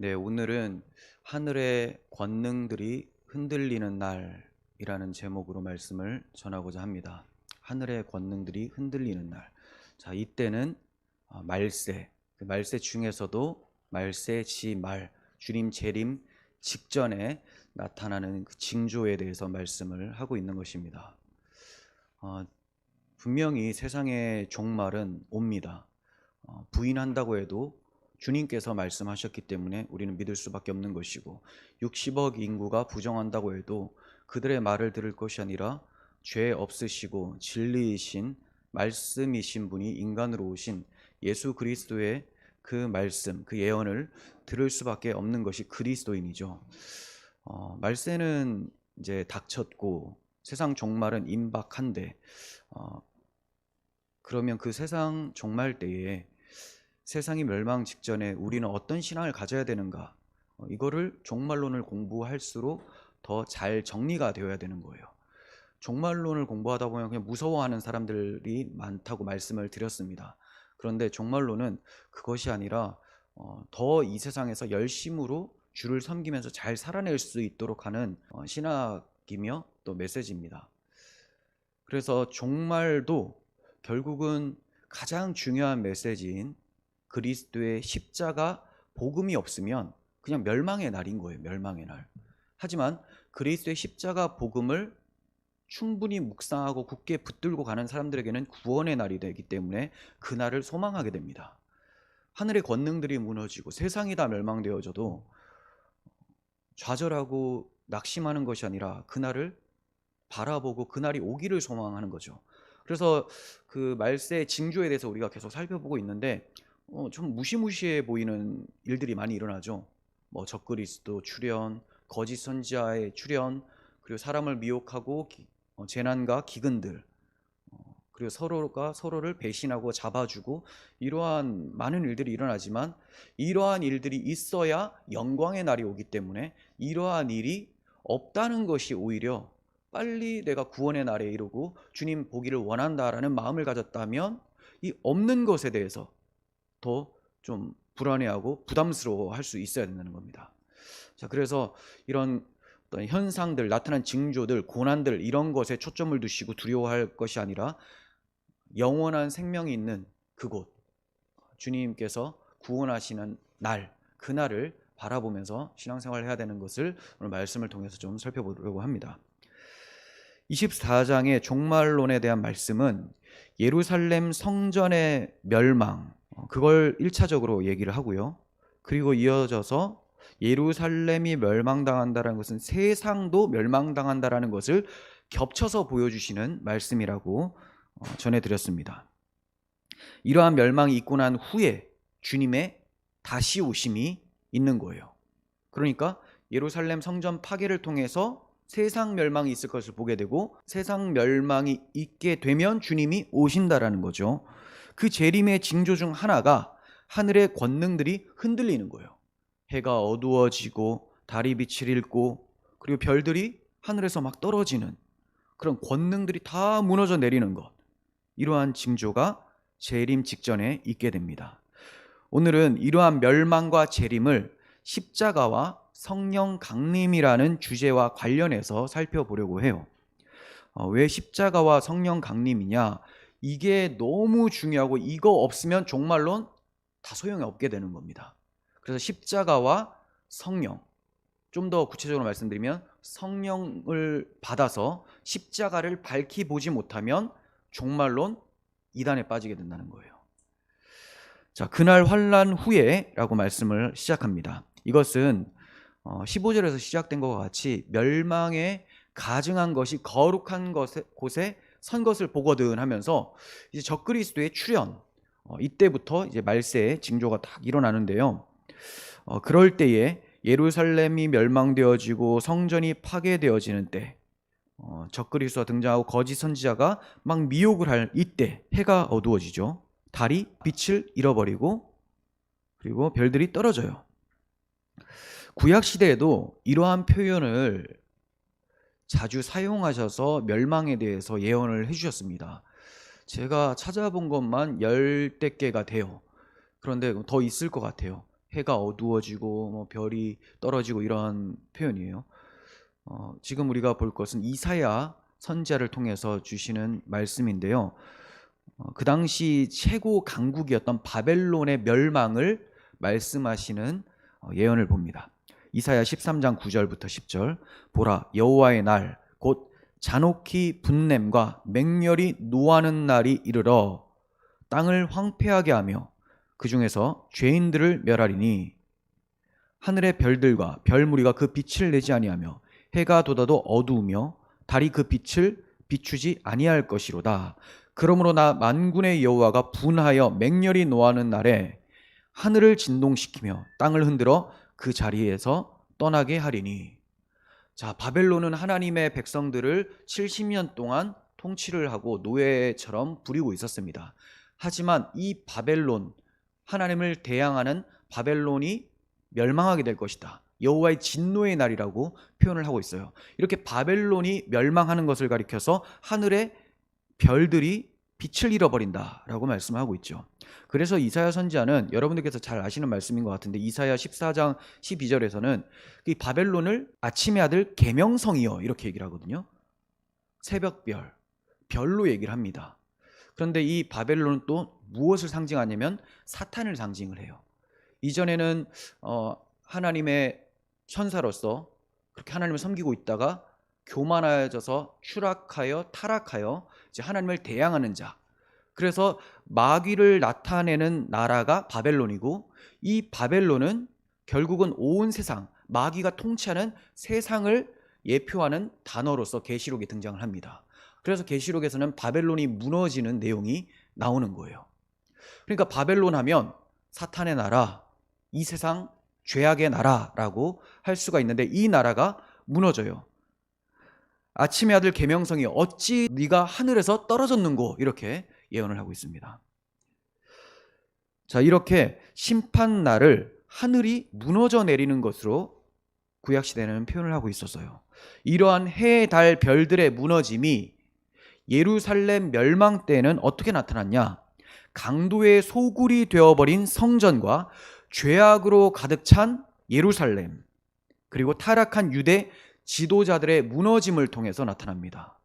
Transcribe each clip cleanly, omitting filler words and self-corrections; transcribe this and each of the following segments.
네, 오늘은 하늘의 권능들이 흔들리는 날이라는 제목으로 말씀을 전하고자 합니다. 하늘의 권능들이 흔들리는 날. 자, 이때는 말세, 그 말세 중에서도 말세 지말, 주님 재림 직전에 나타나는 그 징조에 대해서 말씀을 하고 있는 것입니다. 분명히 세상의 종말은 옵니다. 부인한다고 해도 주님께서 말씀하셨기 때문에 우리는 믿을 수밖에 없는 것이고, 60억 인구가 부정한다고 해도 그들의 말을 들을 것이 아니라 죄 없으시고 진리이신 말씀이신 분이 인간으로 오신 예수 그리스도의 그 말씀, 그 예언을 들을 수밖에 없는 것이 그리스도인이죠. 말세는 이제 닥쳤고 세상 종말은 임박한데, 그러면 그 세상 종말 때에 세상이 멸망 직전에 우리는 어떤 신앙을 가져야 되는가, 이거를 종말론을 공부할수록 더 잘 정리가 되어야 되는 거예요. 종말론을 공부하다 보면 그냥 무서워하는 사람들이 많다고 말씀을 드렸습니다. 그런데 종말론은 그것이 아니라 더 이 세상에서 열심으로 주를 섬기면서 잘 살아낼 수 있도록 하는 신학이며 또 메시지입니다. 그래서 종말도 결국은 가장 중요한 메시지인 그리스도의 십자가 복음이 없으면 그냥 멸망의 날인 거예요. 멸망의 날. 하지만 그리스도의 십자가 복음을 충분히 묵상하고 굳게 붙들고 가는 사람들에게는 구원의 날이 되기 때문에 그 날을 소망하게 됩니다. 하늘의 권능들이 무너지고 세상이 다 멸망되어져도 좌절하고 낙심하는 것이 아니라 그날을 바라보고 그날이 오기를 소망하는 거죠. 그래서 그 말세의 징조에 대해서 우리가 계속 살펴보고 있는데, 좀 무시무시해 보이는 일들이 많이 일어나죠. 적그리스도 출현, 거짓 선지자의 출현, 그리고 사람을 미혹하고 재난과 기근들, 그리고 서로가 서로를 배신하고 잡아주고, 이러한 많은 일들이 일어나지만 이러한 일들이 있어야 영광의 날이 오기 때문에 이러한 일이 없다는 것이 오히려 빨리 내가 구원의 날에 이르고 주님 보기를 원한다라는 마음을 가졌다면 이 없는 것에 대해서 더 좀 불안해하고 부담스러워 할 수 있어야 된다는 겁니다. 자, 그래서 이런 어떤 현상들, 나타난 징조들, 고난들, 이런 것에 초점을 두시고 두려워할 것이 아니라 영원한 생명이 있는 그곳, 주님께서 구원하시는 날, 그날을 바라보면서 신앙생활을 해야 되는 것을 오늘 말씀을 통해서 좀 살펴보려고 합니다. 24장의 종말론에 대한 말씀은 예루살렘 성전의 멸망, 그걸 1차적으로 얘기를 하고요. 그리고 이어져서 예루살렘이 멸망당한다는 것은 세상도 멸망당한다는 것을 겹쳐서 보여주시는 말씀이라고 전해드렸습니다. 이러한 멸망이 있고 난 후에 주님의 다시 오심이 있는 거예요. 그러니까 예루살렘 성전 파괴를 통해서 세상 멸망이 있을 것을 보게 되고, 세상 멸망이 있게 되면 주님이 오신다라는 거죠. 그 재림의 징조 중 하나가 하늘의 권능들이 흔들리는 거예요. 해가 어두워지고 달이 빛을 잃고, 그리고 별들이 하늘에서 막 떨어지는 그런 권능들이 다 무너져 내리는 것, 이러한 징조가 재림 직전에 있게 됩니다. 오늘은 이러한 멸망과 재림을 십자가와 성령 강림이라는 주제와 관련해서 살펴보려고 해요. 왜 십자가와 성령 강림이냐? 이게 너무 중요하고 이거 없으면 종말론 다 소용이 없게 되는 겁니다. 그래서 십자가와 성령, 좀 더 구체적으로 말씀드리면 성령을 받아서 십자가를 밝히 보지 못하면 종말론 이단에 빠지게 된다는 거예요. 자, 그날 환난 후에 라고 말씀을 시작합니다. 이것은 15절에서 시작된 것과 같이 멸망에 가증한 것이 거룩한 곳에 선 것을 보거든 하면서 이제 적그리스도의 출현, 이때부터 이제 말세의 징조가 딱 일어나는데요. 그럴 때에 예루살렘이 멸망되어지고 성전이 파괴되어지는 때, 적그리스도가 등장하고 거짓 선지자가 막 미혹을 할 이때 해가 어두워지죠. 달이 빛을 잃어버리고 그리고 별들이 떨어져요. 구약 시대에도 이러한 표현을 자주 사용하셔서 멸망에 대해서 예언을 해주셨습니다. 제가 찾아본 것만 10대 개가 돼요. 그런데 더 있을 것 같아요. 해가 어두워지고 뭐 별이 떨어지고 이런 표현이에요. 지금 우리가 볼 것은 이사야 선지자를 통해서 주시는 말씀인데요. 그 당시 최고 강국이었던 바벨론의 멸망을 말씀하시는 예언을 봅니다. 이사야 13장 9절부터 10절. 보라, 여호와의 날 곧 잔혹히 분냄과 맹렬히 노하는 날이 이르러 땅을 황폐하게 하며 그 중에서 죄인들을 멸하리니 하늘의 별들과 별무리가 그 빛을 내지 아니하며 해가 돋아도 어두우며 달이 그 빛을 비추지 아니할 것이로다. 그러므로 나 만군의 여호와가 분하여 맹렬히 노하는 날에 하늘을 진동시키며 땅을 흔들어 그 자리에서 떠나게 하리니. 자, 바벨론은 하나님의 백성들을 70년 동안 통치를 하고 노예처럼 부리고 있었습니다. 하지만 이 바벨론, 하나님을 대항하는 바벨론이 멸망하게 될 것이다. 여호와의 진노의 날이라고 표현을 하고 있어요. 이렇게 바벨론이 멸망하는 것을 가리켜서 하늘의 별들이 빛을 잃어버린다라고 말씀하고 있죠. 그래서 이사야 선지자는 여러분들께서 잘 아시는 말씀인 것 같은데 이사야 14장 12절에서는 이 바벨론을 아침의 아들 계명성이여 이렇게 얘기를 하거든요. 새벽별, 별로 얘기를 합니다. 그런데 이 바벨론은 또 무엇을 상징하냐면 사탄을 상징을 해요. 이전에는 하나님의 천사로서 그렇게 하나님을 섬기고 있다가 교만해져서 추락하여 타락하여 이제 하나님을 대항하는 자. 그래서 마귀를 나타내는 나라가 바벨론이고 이 바벨론은 결국은 온 세상, 마귀가 통치하는 세상을 예표하는 단어로서 계시록에 등장을 합니다. 그래서 계시록에서는 바벨론이 무너지는 내용이 나오는 거예요. 그러니까 바벨론 하면 사탄의 나라, 이 세상 죄악의 나라라고 할 수가 있는데 이 나라가 무너져요. 아침의 아들 계명성이 어찌 네가 하늘에서 떨어졌는고 이렇게 예언을 하고 있습니다. 자, 이렇게 심판 날을 하늘이 무너져 내리는 것으로 구약시대는 표현을 하고 있었어요. 이러한 해, 달, 별들의 무너짐이 예루살렘 멸망 때에는 어떻게 나타났냐? 강도의 소굴이 되어버린 성전과 죄악으로 가득 찬 예루살렘, 그리고 타락한 유대 지도자들의 무너짐을 통해서 나타납니다.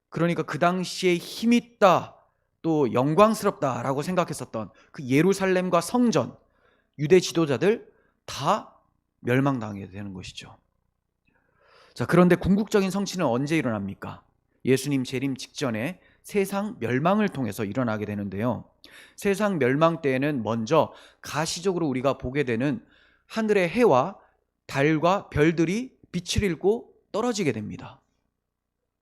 그러니까 그 당시에 힘있다, 또 영광스럽다라고 생각했었던 그 예루살렘과 성전, 유대 지도자들 다 멸망당하게 되는 것이죠. 자, 그런데 궁극적인 성취는 언제 일어납니까? 예수님 재림 직전에 세상 멸망을 통해서 일어나게 되는데요. 세상 멸망 때에는 먼저 가시적으로 우리가 보게 되는 하늘의 해와 달과 별들이 빛을 잃고 떨어지게 됩니다.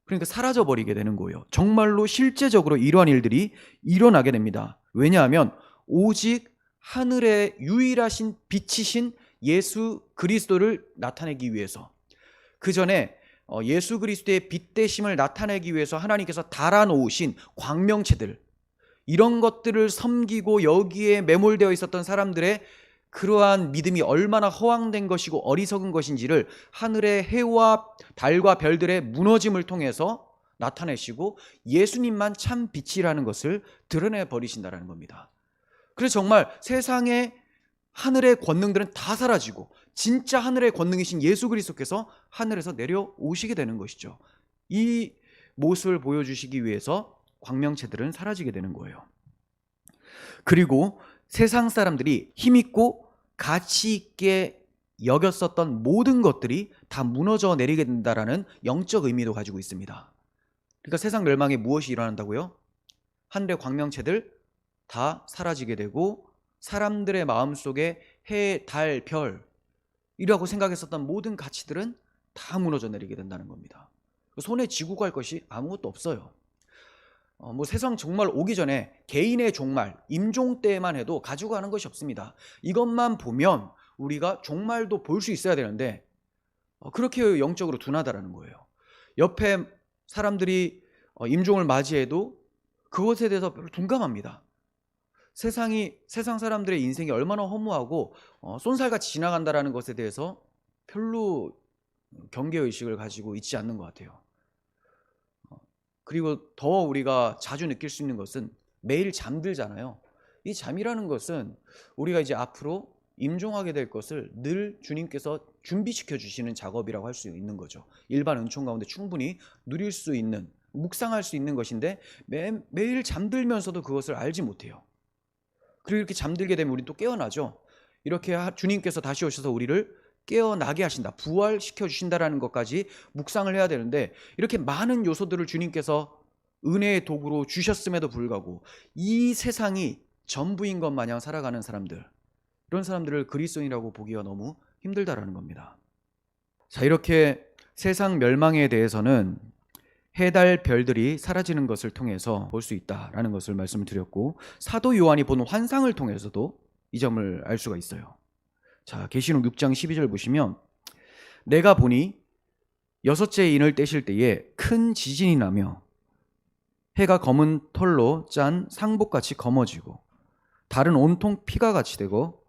그러니까 사라져버리게 되는 거예요. 정말로 실제적으로 이러한 일들이 일어나게 됩니다. 왜냐하면 오직 하늘의 유일하신 빛이신 예수 그리스도를 나타내기 위해서, 그 전에 예수 그리스도의 빛되심을 나타내기 위해서 하나님께서 달아놓으신 광명체들, 이런 것들을 섬기고 여기에 매몰되어 있었던 사람들의 그러한 믿음이 얼마나 허황된 것이고 어리석은 것인지를 하늘의 해와 달과 별들의 무너짐을 통해서 나타내시고 예수님만 참 빛이라는 것을 드러내 버리신다는 겁니다. 그래서 정말 세상의 하늘의 권능들은 다 사라지고 진짜 하늘의 권능이신 예수 그리스도께서 하늘에서 내려오시게 되는 것이죠. 이 모습을 보여주시기 위해서 광명체들은 사라지게 되는 거예요. 그리고 세상 사람들이 힘있고 가치 있게 여겼었던 모든 것들이 다 무너져 내리게 된다라는 영적 의미도 가지고 있습니다. 그러니까 세상 멸망에 무엇이 일어난다고요? 하늘의 광명체들 다 사라지게 되고 사람들의 마음속에 해, 달, 별 이라고 생각했었던 모든 가치들은 다 무너져 내리게 된다는 겁니다. 손에 쥐고 갈 것이 아무것도 없어요. 세상 종말 오기 전에 개인의 종말, 임종 때만 해도 가지고 가는 것이 없습니다. 이것만 보면 우리가 종말도 볼 수 있어야 되는데 그렇게 영적으로 둔하다라는 거예요. 옆에 사람들이 임종을 맞이해도 그것에 대해서 별로 둔감합니다. 세상 사람들의 인생이 얼마나 허무하고 쏜살같이 지나간다라는 것에 대해서 별로 경계의식을 가지고 있지 않는 것 같아요. 그리고 더 우리가 자주 느낄 수 있는 것은 매일 잠들잖아요. 이 잠이라는 것은 우리가 이제 앞으로 임종하게 될 것을 늘 주님께서 준비시켜 주시는 작업이라고 할 수 있는 거죠. 일반 은총 가운데 충분히 누릴 수 있는, 묵상할 수 있는 것인데 매일 잠들면서도 그것을 알지 못해요. 그리고 이렇게 잠들게 되면 우리 또 깨어나죠. 이렇게 주님께서 다시 오셔서 우리를 깨어나게 하신다, 부활시켜 주신다라는 것까지 묵상을 해야 되는데, 이렇게 많은 요소들을 주님께서 은혜의 도구로 주셨음에도 불구하고 이 세상이 전부인 것 마냥 살아가는 사람들, 이런 사람들을 그리스도인이라고 보기가 너무 힘들다라는 겁니다. 자, 이렇게 세상 멸망에 대해서는 해, 달, 별들이 사라지는 것을 통해서 볼 수 있다라는 것을 말씀을 드렸고, 사도 요한이 본 환상을 통해서도 이 점을 알 수가 있어요. 자, 계시록 6장 12절 보시면, 내가 보니 여섯째 인을 떼실 때에 큰 지진이 나며 해가 검은 털로 짠 상복같이 검어지고 달은 온통 피가 같이 되고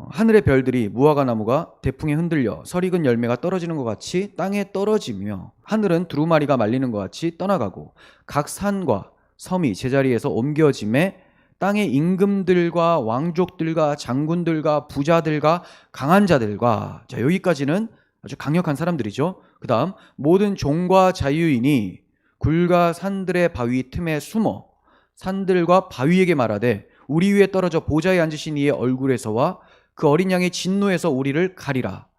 하늘의 별들이 무화과 나무가 대풍에 흔들려 설익은 열매가 떨어지는 것 같이 땅에 떨어지며 하늘은 두루마리가 말리는 것 같이 떠나가고 각 산과 섬이 제자리에서 옮겨짐에 땅의 임금들과 왕족들과 장군들과 부자들과 강한 자들과, 자, 여기까지는 아주 강력한 사람들이죠. 그 다음 모든 종과 자유인이 굴과 산들의 바위 틈에 숨어 산들과 바위에게 말하되 우리 위에 떨어져 보좌에 앉으신 이의 얼굴에서와 그 어린 양의 진노에서 우리를 가리라.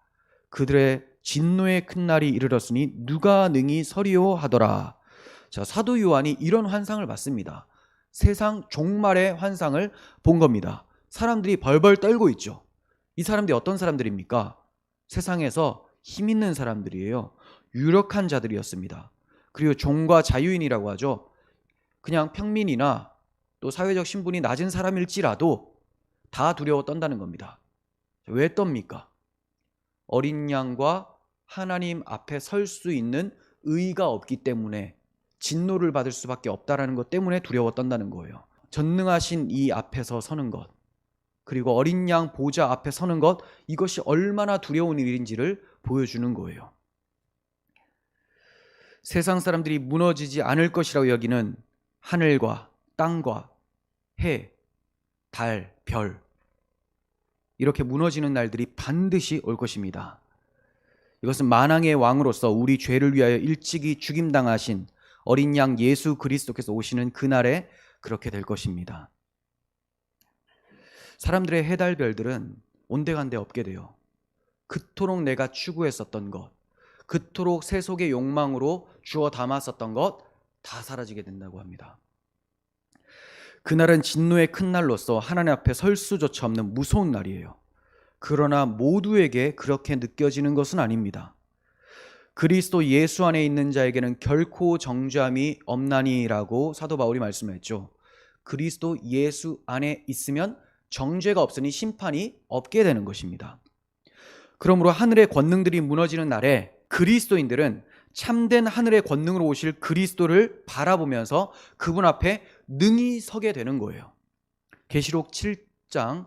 그들의 진노의 큰 날이 이르렀으니 누가 능히 서리오 하더라. 자, 사도 요한이 이런 환상을 봤습니다. 세상 종말의 환상을 본 겁니다. 사람들이 벌벌 떨고 있죠. 이 사람들이 어떤 사람들입니까? 세상에서 힘 있는 사람들이에요. 유력한 자들이었습니다. 그리고 종과 자유인이라고 하죠. 그냥 평민이나 또 사회적 신분이 낮은 사람일지라도 다 두려워 떤다는 겁니다. 왜 떱니까? 어린 양과 하나님 앞에 설 수 있는 의의가 없기 때문에, 진노를 받을 수밖에 없다라는 것 때문에 두려워 떤다는 거예요. 전능하신 이 앞에서 서는 것, 그리고 어린 양 보좌 앞에 서는 것, 이것이 얼마나 두려운 일인지를 보여주는 거예요. 세상 사람들이 무너지지 않을 것이라고 여기는 하늘과 땅과 해, 달, 별, 이렇게 무너지는 날들이 반드시 올 것입니다. 이것은 만왕의 왕으로서 우리 죄를 위하여 일찍이 죽임당하신 어린 양 예수 그리스도께서 오시는 그날에 그렇게 될 것입니다. 사람들의 해, 달, 별들은 온데간데 없게 돼요. 그토록 내가 추구했었던 것, 그토록 세속의 욕망으로 주워 담았었던 것 다 사라지게 된다고 합니다. 그날은 진노의 큰 날로서 하나님 앞에 설 수조차 없는 무서운 날이에요. 그러나 모두에게 그렇게 느껴지는 것은 아닙니다. 그리스도 예수 안에 있는 자에게는 결코 정죄함이 없나니라고 사도 바울이 말씀했죠. 그리스도 예수 안에 있으면 정죄가 없으니 심판이 없게 되는 것입니다. 그러므로 하늘의 권능들이 무너지는 날에 그리스도인들은 참된 하늘의 권능으로 오실 그리스도를 바라보면서 그분 앞에 능히 서게 되는 거예요. 계시록 7장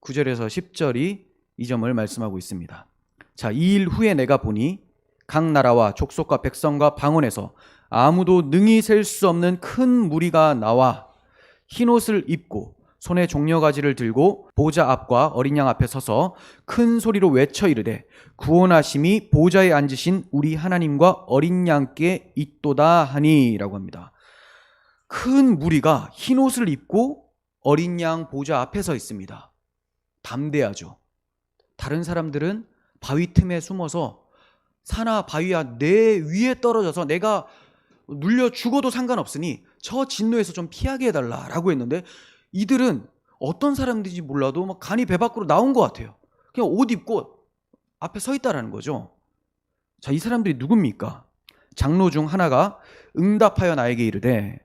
9절에서 10절이 이 점을 말씀하고 있습니다. 자, 이 일 후에 내가 보니 각 나라와 족속과 백성과 방언에서 아무도 능히 셀 수 없는 큰 무리가 나와 흰옷을 입고 손에 종려가지를 들고 보좌 앞과 어린 양 앞에 서서 큰 소리로 외쳐 이르되 구원하심이 보좌에 앉으신 우리 하나님과 어린 양께 있도다 하니라고 합니다. 큰 무리가 흰옷을 입고 어린 양 보좌 앞에 서 있습니다. 담대하죠. 다른 사람들은 바위 틈에 숨어서 산하 바위야 내 위에 떨어져서 내가 눌려 죽어도 상관없으니 저 진노에서 좀 피하게 해달라라고 했는데, 이들은 어떤 사람들인지 몰라도 막 간이 배 밖으로 나온 것 같아요. 그냥 옷 입고 앞에 서 있다라는 거죠. 자, 이 사람들이 누굽니까? 장로 중 하나가 응답하여 나에게 이르되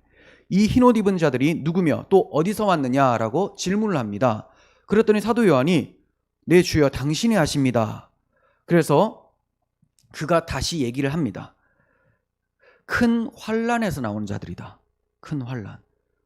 이 흰옷 입은 자들이 누구며 또 어디서 왔느냐라고 질문을 합니다. 그랬더니 사도 요한이 네 주여 당신이 아십니다. 그래서 그가 다시 얘기를 합니다. 큰 환란에서 나온 자들이다. 큰 환란.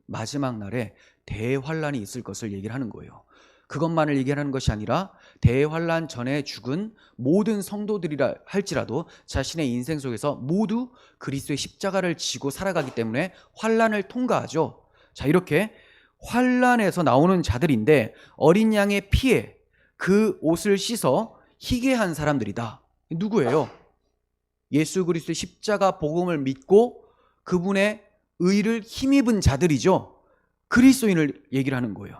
마지막 날에 대환란이 있을 것을 얘기를 하는 거예요. 그것만을 얘기하는 것이 아니라 대환란 전에 죽은 모든 성도들이라 할지라도 자신의 인생 속에서 모두 그리스도의 십자가를 지고 살아가기 때문에 환란을 통과하죠. 자, 이렇게 환란에서 나오는 자들인데 어린 양의 피에 그 옷을 씻어 희게 한 사람들이다. 누구예요? 예수 그리스도의 십자가 복음을 믿고 그분의 의를 힘입은 자들이죠. 그리스도인을 얘기를 하는 거예요.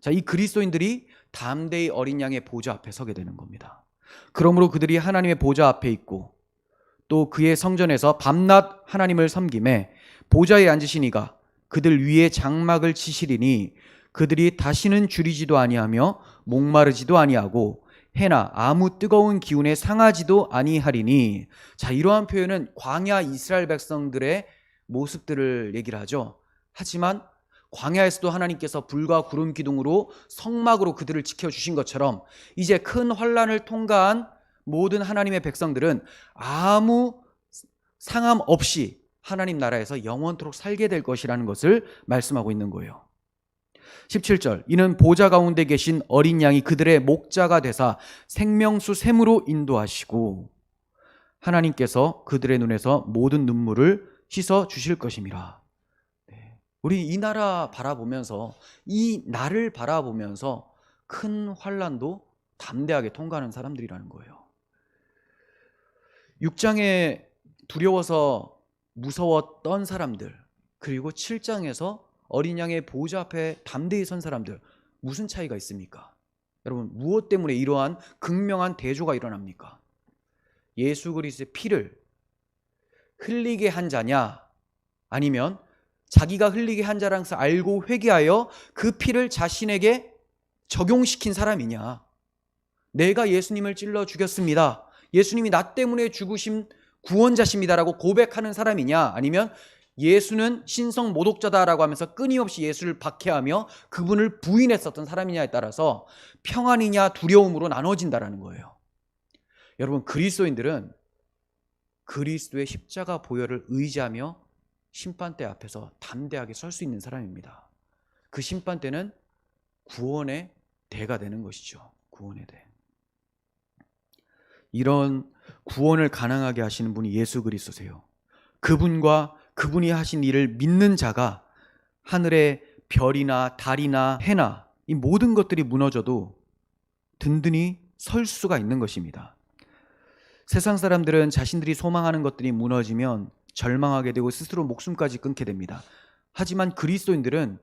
자, 이 그리스도인들이 담대히 어린 양의 보좌 앞에 서게 되는 겁니다. 그러므로 그들이 하나님의 보좌 앞에 있고 또 그의 성전에서 밤낮 하나님을 섬김에 보좌에 앉으신 이가 그들 위에 장막을 치시리니 그들이 다시는 줄이지도 아니하며 목마르지도 아니하고 해나 아무 뜨거운 기운에 상하지도 아니하리니. 자, 이러한 표현은 광야 이스라엘 백성들의 모습들을 얘기를 하죠. 하지만 광야에서도 하나님께서 불과 구름 기둥으로 성막으로 그들을 지켜주신 것처럼 이제 큰 환란을 통과한 모든 하나님의 백성들은 아무 상함 없이 하나님 나라에서 영원토록 살게 될 것이라는 것을 말씀하고 있는 거예요. 17절, 이는 보좌 가운데 계신 어린 양이 그들의 목자가 되사 생명수 샘으로 인도하시고 하나님께서 그들의 눈에서 모든 눈물을 씻어 주실 것임이라. 우리 이 나라 바라보면서, 이 나를 바라보면서 큰 환난도 담대하게 통과하는 사람들이라는 거예요. 6장에 두려워서 무서웠던 사람들, 그리고 7장에서 어린 양의 보좌 앞에 담대히 선 사람들, 무슨 차이가 있습니까? 여러분, 무엇 때문에 이러한 극명한 대조가 일어납니까? 예수 그리스도의 피를 흘리게 한 자냐, 아니면 자기가 흘리게 한 자라는 것을 알고 회개하여 그 피를 자신에게 적용시킨 사람이냐? 내가 예수님을 찔러 죽였습니다, 예수님이 나 때문에 죽으신 구원자십니다라고 고백하는 사람이냐, 아니면 예수는 신성 모독자다라고 하면서 끊임없이 예수를 박해하며 그분을 부인했었던 사람이냐에 따라서 평안이냐 두려움으로 나눠진다라는 거예요. 여러분, 그리스도인들은 그리스도의 십자가 보혈을 의지하며 심판대 앞에서 담대하게 설 수 있는 사람입니다. 그 심판대는 구원의 대가 되는 것이죠. 구원의 대. 이런 구원을 가능하게 하시는 분이 예수 그리스도세요. 그분과 그분이 하신 일을 믿는 자가 하늘의 별이나 달이나 해나 이 모든 것들이 무너져도 든든히 설 수가 있는 것입니다. 세상 사람들은 자신들이 소망하는 것들이 무너지면 절망하게 되고 스스로 목숨까지 끊게 됩니다. 하지만 그리스도인들은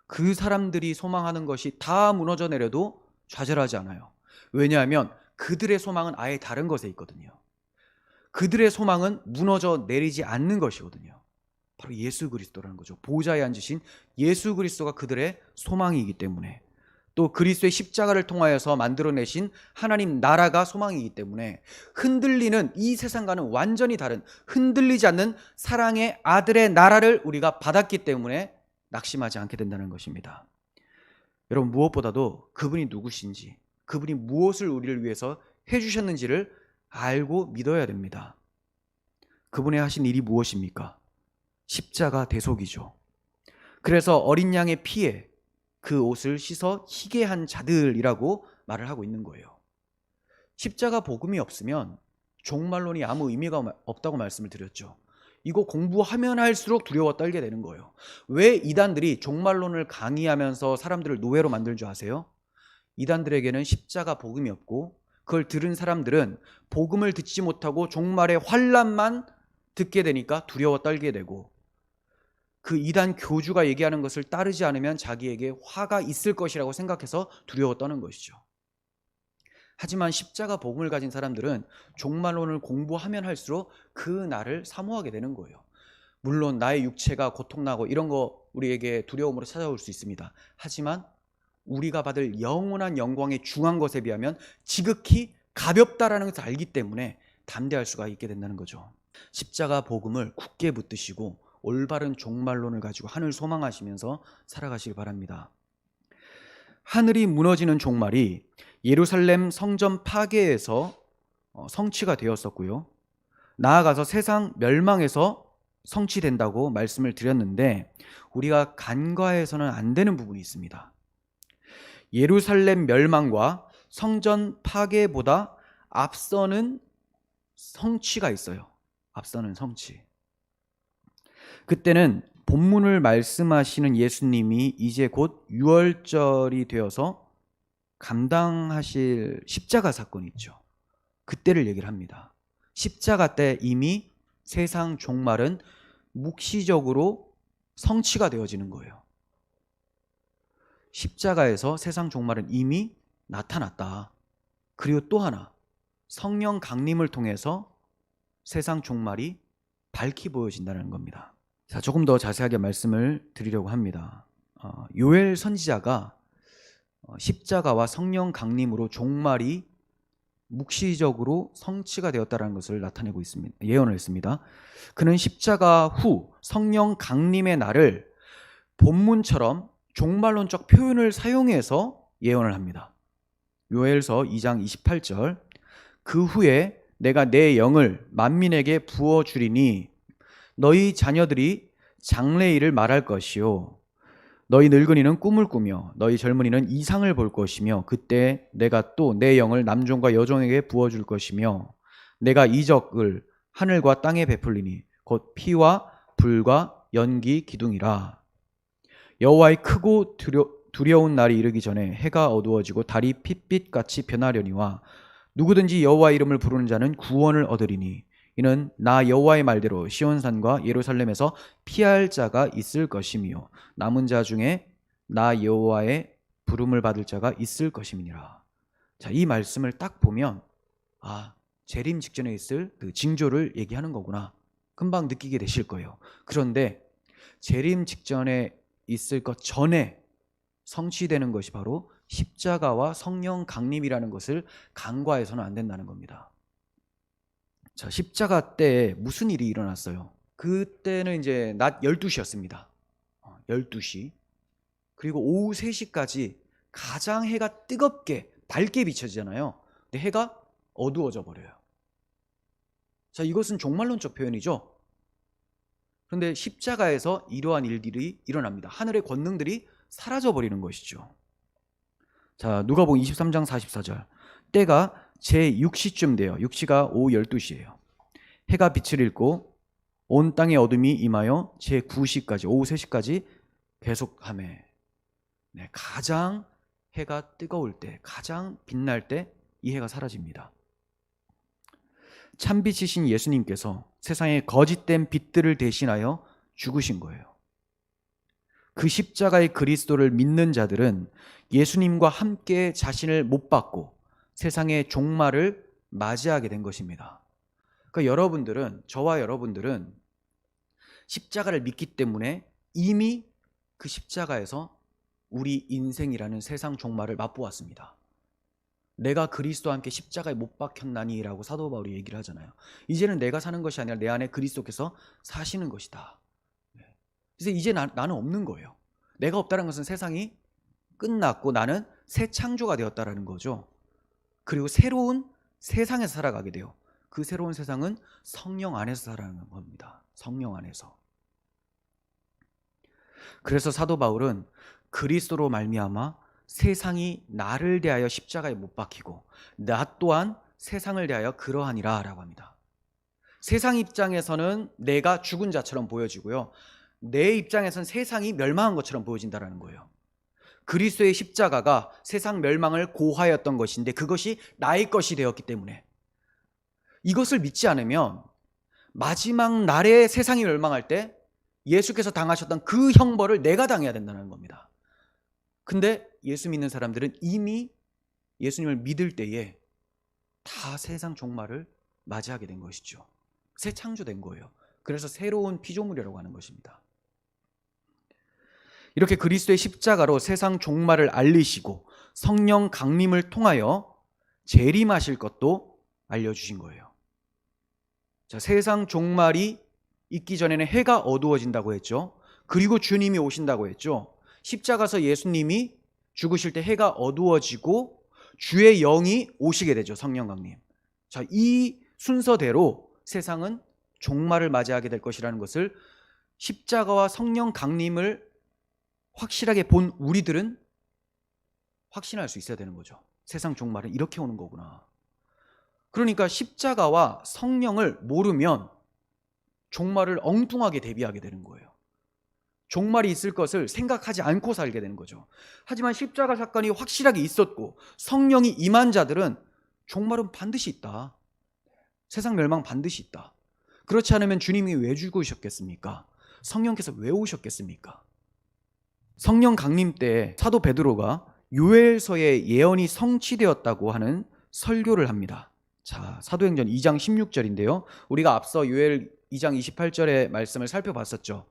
그 사람들이 소망하는 것이 다 무너져 내려도 좌절하지 않아요. 왜냐하면 그들의 소망은 아예 다른 것에 있거든요. 그들의 소망은 무너져 내리지 않는 것이거든요. 바로 예수 그리스도라는 거죠. 보좌에 앉으신 예수 그리스도가 그들의 소망이기 때문에, 또 그리스도의 십자가를 통하여서 만들어내신 하나님 나라가 소망이기 때문에 흔들리는 이 세상과는 완전히 다른, 흔들리지 않는 사랑의 아들의 나라를 우리가 받았기 때문에 낙심하지 않게 된다는 것입니다. 여러분, 무엇보다도 그분이 누구신지, 그분이 무엇을 우리를 위해서 해주셨는지를 알고 믿어야 됩니다. 그분의 하신 일이 무엇입니까? 십자가 대속이죠. 그래서 어린 양의 피에 그 옷을 씻어 희게 한 자들이라고 말을 하고 있는 거예요. 십자가 복음이 없으면 종말론이 아무 의미가 없다고 말씀을 드렸죠. 이거 공부하면 할수록 두려워 떨게 되는 거예요. 왜 이단들이 종말론을 강의하면서 사람들을 노예로 만들 줄 아세요? 이단들에게는 십자가 복음이 없고 그걸 들은 사람들은 복음을 듣지 못하고 종말의 환란만 듣게 되니까 두려워 떨게 되고, 그 이단 교주가 얘기하는 것을 따르지 않으면 자기에게 화가 있을 것이라고 생각해서 두려워 떠는 것이죠. 하지만 십자가 복음을 가진 사람들은 종말론을 공부하면 할수록 그 날을 사모하게 되는 거예요. 물론 나의 육체가 고통나고 이런 거 우리에게 두려움으로 찾아올 수 있습니다. 하지만 우리가 받을 영원한 영광의 중한 것에 비하면 지극히 가볍다라는 것을 알기 때문에 담대할 수가 있게 된다는 거죠. 십자가 복음을 굳게 붙드시고 올바른 종말론을 가지고 하늘 소망하시면서 살아가시기 바랍니다. 하늘이 무너지는 종말이 예루살렘 성전 파괴에서 성취가 되었었고요. 나아가서 세상 멸망에서 성취된다고 말씀을 드렸는데, 우리가 간과해서는 안 되는 부분이 있습니다. 예루살렘 멸망과 성전 파괴보다 앞서는 성취가 있어요. 앞서는 성취. 그때는 본문을 말씀하시는 예수님이 이제 곧 유월절이 되어서 감당하실 십자가 사건이 있죠. 그때를 얘기를 합니다. 십자가 때 이미 세상 종말은 묵시적으로 성취가 되어지는 거예요. 십자가에서 세상 종말은 이미 나타났다. 그리고 또 하나, 성령 강림을 통해서 세상 종말이 밝히 보여진다는 겁니다. 자, 조금 더 자세하게 말씀을 드리려고 합니다. 요엘 선지자가 십자가와 성령 강림으로 종말이 묵시적으로 성취가 되었다는 것을 나타내고 있습니다. 예언을 했습니다. 그는 십자가 후 성령 강림의 날을 본문처럼 종말론적 표현을 사용해서 예언을 합니다. 요엘서 2장 28절, 그 후에 내가 내 영을 만민에게 부어주리니 너희 자녀들이 장래일을 말할 것이요 너희 늙은이는 꿈을 꾸며 너희 젊은이는 이상을 볼 것이며 그때 내가 또 내 영을 남종과 여종에게 부어줄 것이며 내가 이적을 하늘과 땅에 베풀리니 곧 피와 불과 연기 기둥이라. 여호와의 크고 두려운 날이 이르기 전에 해가 어두워지고 달이 핏빛같이 변하려니와 누구든지 여호와의 이름을 부르는 자는 구원을 얻으리니 이는 나 여호와의 말대로 시온산과 예루살렘에서 피할 자가 있을 것이며 남은 자 중에 나 여호와의 부름을 받을 자가 있을 것임이니라. 자, 이 말씀을 딱 보면 재림 직전에 있을 그 징조를 얘기하는 거구나, 금방 느끼게 되실 거예요. 그런데 재림 직전에 있을 것 전에 성취되는 것이 바로 십자가와 성령 강림이라는 것을 간과해서는 안 된다는 겁니다. 자, 십자가 때 무슨 일이 일어났어요? 그때는 이제 낮 12시였습니다. 12시. 그리고 오후 3시까지 가장 해가 뜨겁게 밝게 비춰지잖아요. 근데 해가 어두워져 버려요. 자, 이것은 종말론적 표현이죠. 그런데 십자가에서 이러한 일들이 일어납니다. 하늘의 권능들이 사라져 버리는 것이죠. 자, 누가복음 23장 44절. 때가 제6시쯤 돼요. 6시가 오후 12시예요. 해가 빛을 잃고 온 땅에 어둠이 임하여 제9시까지 오후 3시까지 계속하매. 네, 가장 해가 뜨거울 때, 가장 빛날 때 이 해가 사라집니다. 참빛이신 예수님께서 세상의 거짓된 빛들을 대신하여 죽으신 거예요. 그 십자가의 그리스도를 믿는 자들은 예수님과 함께 자신을 못 박고 세상의 종말을 맞이하게 된 것입니다. 그러니까 여러분들은, 저와 여러분들은 십자가를 믿기 때문에 이미 그 십자가에서 우리 인생이라는 세상 종말을 맛보았습니다. 내가 그리스도와 함께 십자가에 못 박혔나니 라고 사도 바울이 얘기를 하잖아요. 이제는 내가 사는 것이 아니라 내 안에 그리스도께서 사시는 것이다. 그래서 이제 나는 없는 거예요. 내가 없다는 것은 세상이 끝났고 나는 새 창조가 되었다라는 거죠. 그리고 새로운 세상에서 살아가게 돼요. 그 새로운 세상은 성령 안에서 살아가는 겁니다. 성령 안에서. 그래서 사도 바울은 그리스도로 말미암아 세상이 나를 대하여 십자가에 못 박히고 나 또한 세상을 대하여 그러하니라 라고 합니다. 세상 입장에서는 내가 죽은 자처럼 보여지고요, 내 입장에서는 세상이 멸망한 것처럼 보여진다는 거예요. 그리스도의 십자가가 세상 멸망을 고하였던 것인데 그것이 나의 것이 되었기 때문에 이것을 믿지 않으면 마지막 날에 세상이 멸망할 때 예수께서 당하셨던 그 형벌을 내가 당해야 된다는 겁니다. 근데 예수 믿는 사람들은 이미 예수님을 믿을 때에 다 세상 종말을 맞이하게 된 것이죠. 새 창조된 거예요. 그래서 새로운 피조물이라고 하는 것입니다. 이렇게 그리스도의 십자가로 세상 종말을 알리시고 성령 강림을 통하여 재림하실 것도 알려주신 거예요. 자, 세상 종말이 있기 전에는 해가 어두워진다고 했죠. 그리고 주님이 오신다고 했죠. 십자가에서 예수님이 죽으실 때 해가 어두워지고 주의 영이 오시게 되죠. 성령 강림. 자, 이 순서대로 세상은 종말을 맞이하게 될 것이라는 것을 십자가와 성령 강림을 확실하게 본 우리들은 확신할 수 있어야 되는 거죠. 세상 종말은 이렇게 오는 거구나. 그러니까 십자가와 성령을 모르면 종말을 엉뚱하게 대비하게 되는 거예요. 종말이 있을 것을 생각하지 않고 살게 되는 거죠. 하지만 십자가 사건이 확실하게 있었고 성령이 임한 자들은 종말은 반드시 있다. 세상 멸망 반드시 있다. 그렇지 않으면 주님이 왜 죽으셨겠습니까? 성령께서 왜 오셨겠습니까? 성령 강림 때 사도 베드로가 요엘서의 예언이 성취되었다고 하는 설교를 합니다. 자, 사도행전 2장 16절인데요. 우리가 앞서 요엘 2장 28절의 말씀을 살펴봤었죠.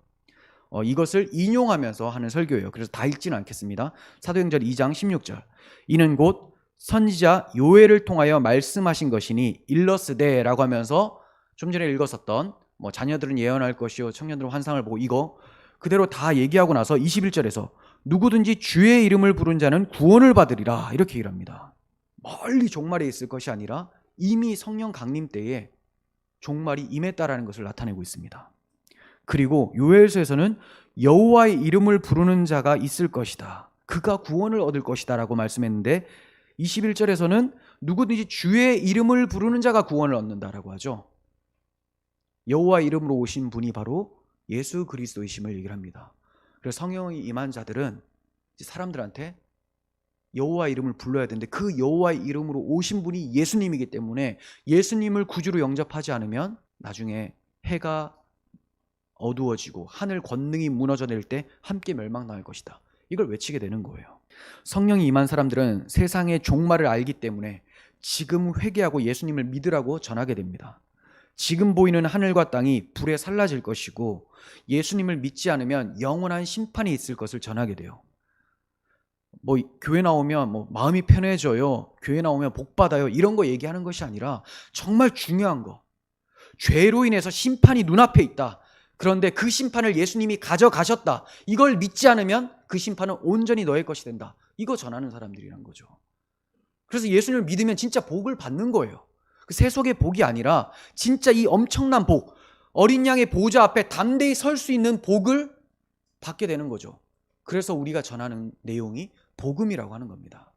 이것을 인용하면서 하는 설교예요. 그래서 다 읽지는 않겠습니다. 사도행전 2장 16절. 이는 곧 선지자 요엘을 통하여 말씀하신 것이니 일러스되라고 하면서 좀 전에 읽었었던 자녀들은 예언할 것이요 청년들은 환상을 보고 이거 그대로 다 얘기하고 나서 21절에서 누구든지 주의 이름을 부른 자는 구원을 받으리라 이렇게 얘기를 합니다. 멀리 종말에 있을 것이 아니라 이미 성령 강림 때에 종말이 임했다라는 것을 나타내고 있습니다. 그리고 요엘서에서는 여호와의 이름을 부르는 자가 있을 것이다. 그가 구원을 얻을 것이다 라고 말씀했는데 21절에서는 누구든지 주의 이름을 부르는 자가 구원을 얻는다라고 하죠. 여호와의 이름으로 오신 분이 바로 예수 그리스도이심을 얘기를 합니다. 그래서 성령이 임한 자들은 사람들한테 여호와의 이름을 불러야 되는데 그 여호와의 이름으로 오신 분이 예수님이기 때문에 예수님을 구주로 영접하지 않으면 나중에 해가 어두워지고 하늘 권능이 무너져 내릴 때 함께 멸망당할 것이다. 이걸 외치게 되는 거예요. 성령이 임한 사람들은 세상의 종말을 알기 때문에 지금 회개하고 예수님을 믿으라고 전하게 됩니다. 지금 보이는 하늘과 땅이 불에 살라질 것이고 예수님을 믿지 않으면 영원한 심판이 있을 것을 전하게 돼요. 교회 나오면 마음이 편해져요, 교회 나오면 복 받아요, 이런 거 얘기하는 것이 아니라 정말 중요한 거, 죄로 인해서 심판이 눈앞에 있다. 그런데 그 심판을 예수님이 가져가셨다. 이걸 믿지 않으면 그 심판은 온전히 너의 것이 된다. 이거 전하는 사람들이란 거죠. 그래서 예수님을 믿으면 진짜 복을 받는 거예요. 그 세속의 복이 아니라 진짜 이 엄청난 복, 어린 양의 보호자 앞에 담대히 설 수 있는 복을 받게 되는 거죠. 그래서 우리가 전하는 내용이 복음이라고 하는 겁니다.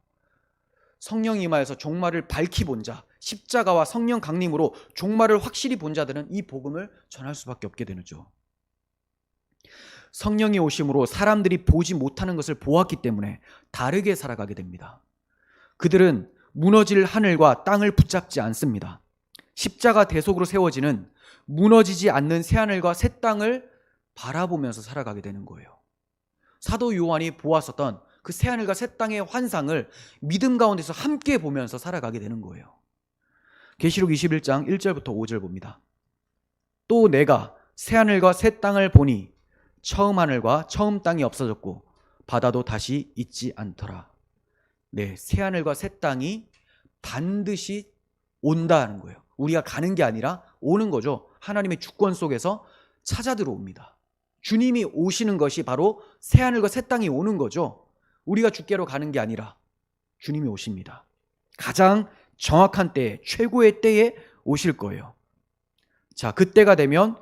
성령이 임하여서 종말을 밝히 본 자, 십자가와 성령 강림으로 종말을 확실히 본 자들은 이 복음을 전할 수밖에 없게 되죠. 성령이 오심으로 사람들이 보지 못하는 것을 보았기 때문에 다르게 살아가게 됩니다. 그들은 무너질 하늘과 땅을 붙잡지 않습니다. 십자가 대속으로 세워지는 무너지지 않는 새하늘과 새 땅을 바라보면서 살아가게 되는 거예요. 사도 요한이 보았었던 그 새하늘과 새 땅의 환상을 믿음 가운데서 함께 보면서 살아가게 되는 거예요. 계시록 21장 1절부터 5절 봅니다. 또 내가 새하늘과 새 땅을 보니 처음 하늘과 처음 땅이 없어졌고 바다도 다시 있지 않더라. 네, 새하늘과 새 땅이 반드시 온다는 거예요. 우리가 가는 게 아니라 오는 거죠. 하나님의 주권 속에서 찾아 들어옵니다. 주님이 오시는 것이 바로 새하늘과 새 땅이 오는 거죠. 우리가 주께로 가는 게 아니라 주님이 오십니다. 가장 정확한 때에, 최고의 때에 오실 거예요. 자, 그때가 되면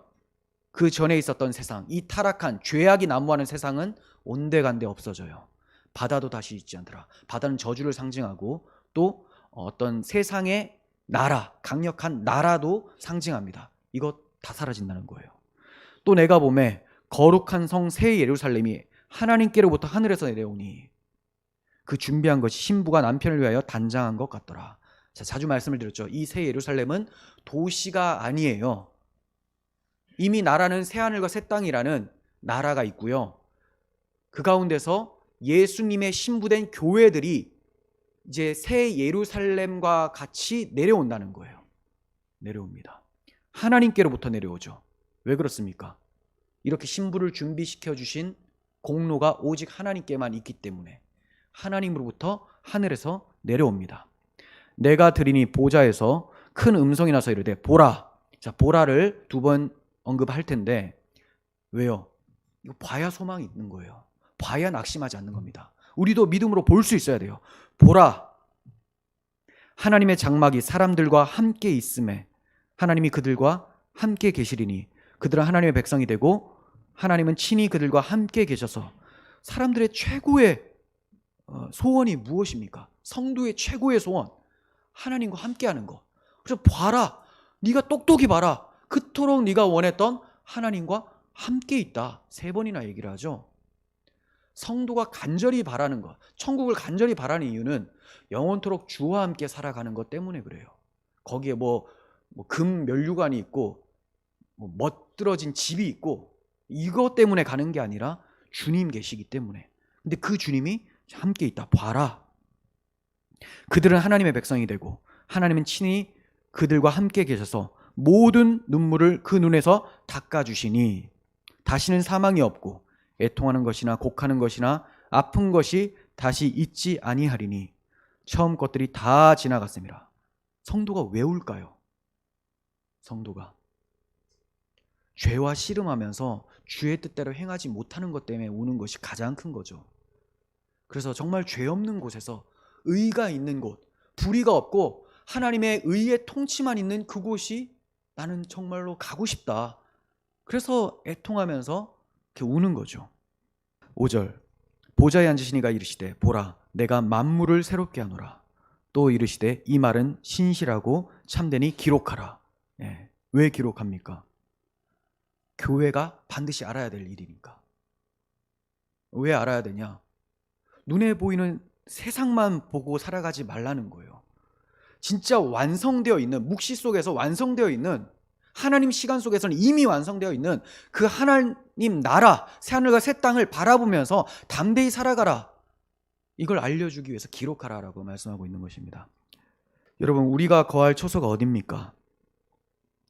그 전에 있었던 세상, 이 타락한 죄악이 난무하는 세상은 온데간데 없어져요. 바다도 다시 있지 않더라. 바다는 저주를 상징하고 또 어떤 세상의 나라, 강력한 나라도 상징합니다. 이것 다 사라진다는 거예요. 또 내가 보매 거룩한 성 새 예루살렘이 하나님께로부터 하늘에서 내려오니 그 준비한 것이 신부가 남편을 위하여 단장한 것 같더라. 자, 자주 말씀을 드렸죠. 이 새 예루살렘은 도시가 아니에요. 이미 나라는 새하늘과 새 땅이라는 나라가 있고요. 그 가운데서 예수님의 신부된 교회들이 이제 새 예루살렘과 같이 내려온다는 거예요. 내려옵니다. 하나님께로부터 내려오죠. 왜 그렇습니까? 이렇게 신부를 준비시켜 주신 공로가 오직 하나님께만 있기 때문에 하나님으로부터 하늘에서 내려옵니다. 내가 들으니 보좌에서 큰 음성이 나서 이르되 보라. 자, 보라를 2번 언급할 텐데 왜요? 이거 봐야 소망이 있는 거예요. 봐야 낙심하지 않는 겁니다. 우리도 믿음으로 볼 수 있어야 돼요. 보라, 하나님의 장막이 사람들과 함께 있음에 하나님이 그들과 함께 계시리니 그들은 하나님의 백성이 되고 하나님은 친히 그들과 함께 계셔서 사람들의 최고의 소원이 무엇입니까? 성도의 최고의 소원, 하나님과 함께하는 것. 그래서 봐라, 네가 똑똑히 봐라. 그토록 네가 원했던 하나님과 함께 있다 3번이나 얘기를 하죠. 성도가 간절히 바라는 것, 천국을 간절히 바라는 이유는 영원토록 주와 함께 살아가는 것 때문에 그래요. 거기에 금 면류관이 있고 멋들어진 집이 있고 이것 때문에 가는 게 아니라 주님 계시기 때문에. 근데 그 주님이 함께 있다. 봐라. 그들은 하나님의 백성이 되고 하나님은 친히 그들과 함께 계셔서 모든 눈물을 그 눈에서 닦아주시니 다시는 사망이 없고 애통하는 것이나 곡하는 것이나 아픈 것이 다시 있지 아니하리니 처음 것들이 다 지나갔습니다. 성도가 왜 울까요? 성도가 죄와 씨름하면서 주의 뜻대로 행하지 못하는 것 때문에 우는 것이 가장 큰 거죠. 그래서 정말 죄 없는 곳에서 의가 있는 곳, 불의가 없고 하나님의 의의 통치만 있는 그곳이 나는 정말로 가고 싶다. 그래서 애통하면서 이렇게 우는 거죠. 5절 보좌에 앉으시니가 이르시되 보라 내가 만물을 새롭게 하노라. 또 이르시되 이 말은 신실하고 참되니 기록하라. 왜 기록합니까? 교회가 반드시 알아야 될 일이니까. 왜 알아야 되냐? 눈에 보이는 세상만 보고 살아가지 말라는 거예요. 진짜 완성되어 있는, 묵시 속에서 완성되어 있는, 하나님 시간 속에서는 이미 완성되어 있는 그 하나님 나라, 새하늘과 새 땅을 바라보면서 담대히 살아가라. 이걸 알려주기 위해서 기록하라라고 말씀하고 있는 것입니다. 여러분, 우리가 거할 초소가 어딥니까?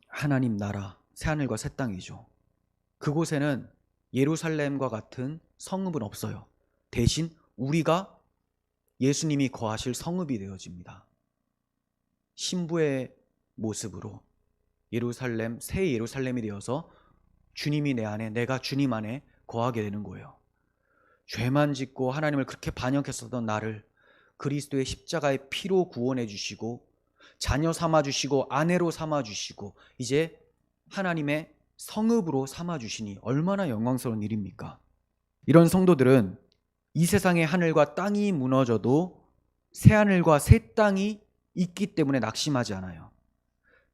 하나님 나라, 새하늘과 새 땅이죠. 그곳에는 예루살렘과 같은 성읍은 없어요. 대신 우리가 예수님이 거하실 성읍이 되어집니다. 신부의 모습으로 예루살렘, 새 예루살렘이 되어서 주님이 내 안에, 내가 주님 안에 거하게 되는 거예요. 죄만 짓고 하나님을 그렇게 반역했었던 나를 그리스도의 십자가의 피로 구원해 주시고 자녀 삼아 주시고 아내로 삼아 주시고 이제 하나님의 성읍으로 삼아 주시니 얼마나 영광스러운 일입니까? 이런 성도들은 이 세상의 하늘과 땅이 무너져도 새 하늘과 새 땅이 있기 때문에 낙심하지 않아요.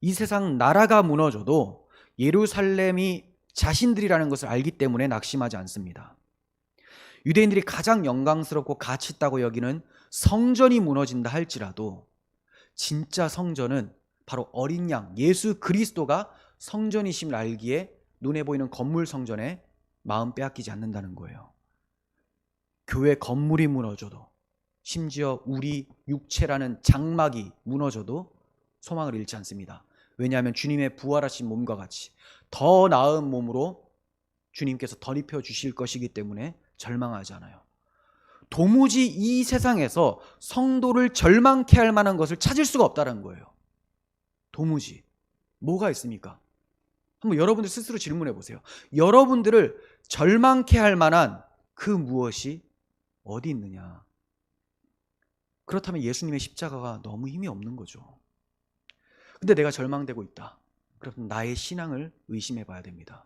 이 세상 나라가 무너져도 예루살렘이 자신들이라는 것을 알기 때문에 낙심하지 않습니다. 유대인들이 가장 영광스럽고 가치 있다고 여기는 성전이 무너진다 할지라도 진짜 성전은 바로 어린 양 예수 그리스도가 성전이심을 알기에 눈에 보이는 건물 성전에 마음 빼앗기지 않는다는 거예요. 교회 건물이 무너져도 심지어 우리 육체라는 장막이 무너져도 소망을 잃지 않습니다. 왜냐하면 주님의 부활하신 몸과 같이 더 나은 몸으로 주님께서 덧입혀 주실 것이기 때문에 절망하지 않아요. 도무지 이 세상에서 성도를 절망케 할 만한 것을 찾을 수가 없다는 거예요. 도무지. 뭐가 있습니까? 한번 여러분들 스스로 질문해 보세요. 여러분들을 절망케 할 만한 그 무엇이 어디 있느냐? 그렇다면 예수님의 십자가가 너무 힘이 없는 거죠. 근데 내가 절망되고 있다. 그럼 나의 신앙을 의심해 봐야 됩니다.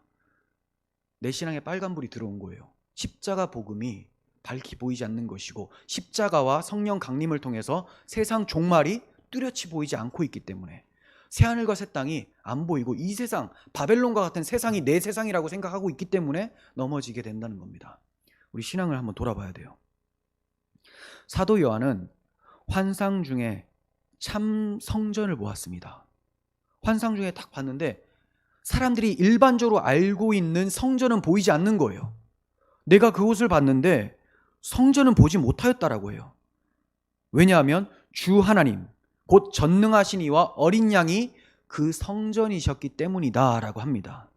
내 신앙에 빨간불이 들어온 거예요. 십자가 복음이 밝히 보이지 않는 것이고 십자가와 성령 강림을 통해서 세상 종말이 뚜렷이 보이지 않고 있기 때문에 새하늘과 새 땅이 안 보이고 이 세상, 바벨론과 같은 세상이 내 세상이라고 생각하고 있기 때문에 넘어지게 된다는 겁니다. 우리 신앙을 한번 돌아봐야 돼요. 사도 요한은 환상 중에 참 성전을 보았습니다. 환상 중에 딱 봤는데 사람들이 일반적으로 알고 있는 성전은 보이지 않는 거예요. 내가 그곳을 봤는데 성전은 보지 못하였다라고 해요. 왜냐하면 주 하나님 곧 전능하신 이와 어린 양이 그 성전이셨기 때문이다 라고 합니다.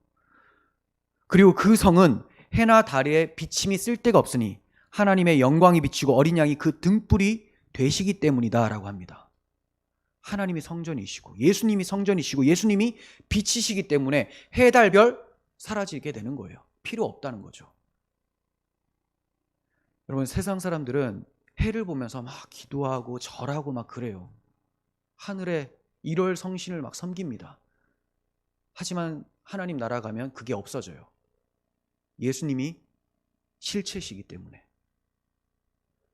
그리고 그 성은 해나 달의 비침이 쓸 데가 없으니 하나님의 영광이 비치고 어린 양이 그 등불이 되시기 때문이다 라고 합니다. 하나님이 성전이시고 예수님이 성전이시고 예수님이 빛이시기 때문에 해, 달, 별 사라지게 되는 거예요. 필요 없다는 거죠. 여러분, 세상 사람들은 해를 보면서 막 기도하고 절하고 막 그래요. 하늘에 1월 성신을 막 섬깁니다. 하지만 하나님 나라 가면 그게 없어져요. 예수님이 실체시기 때문에.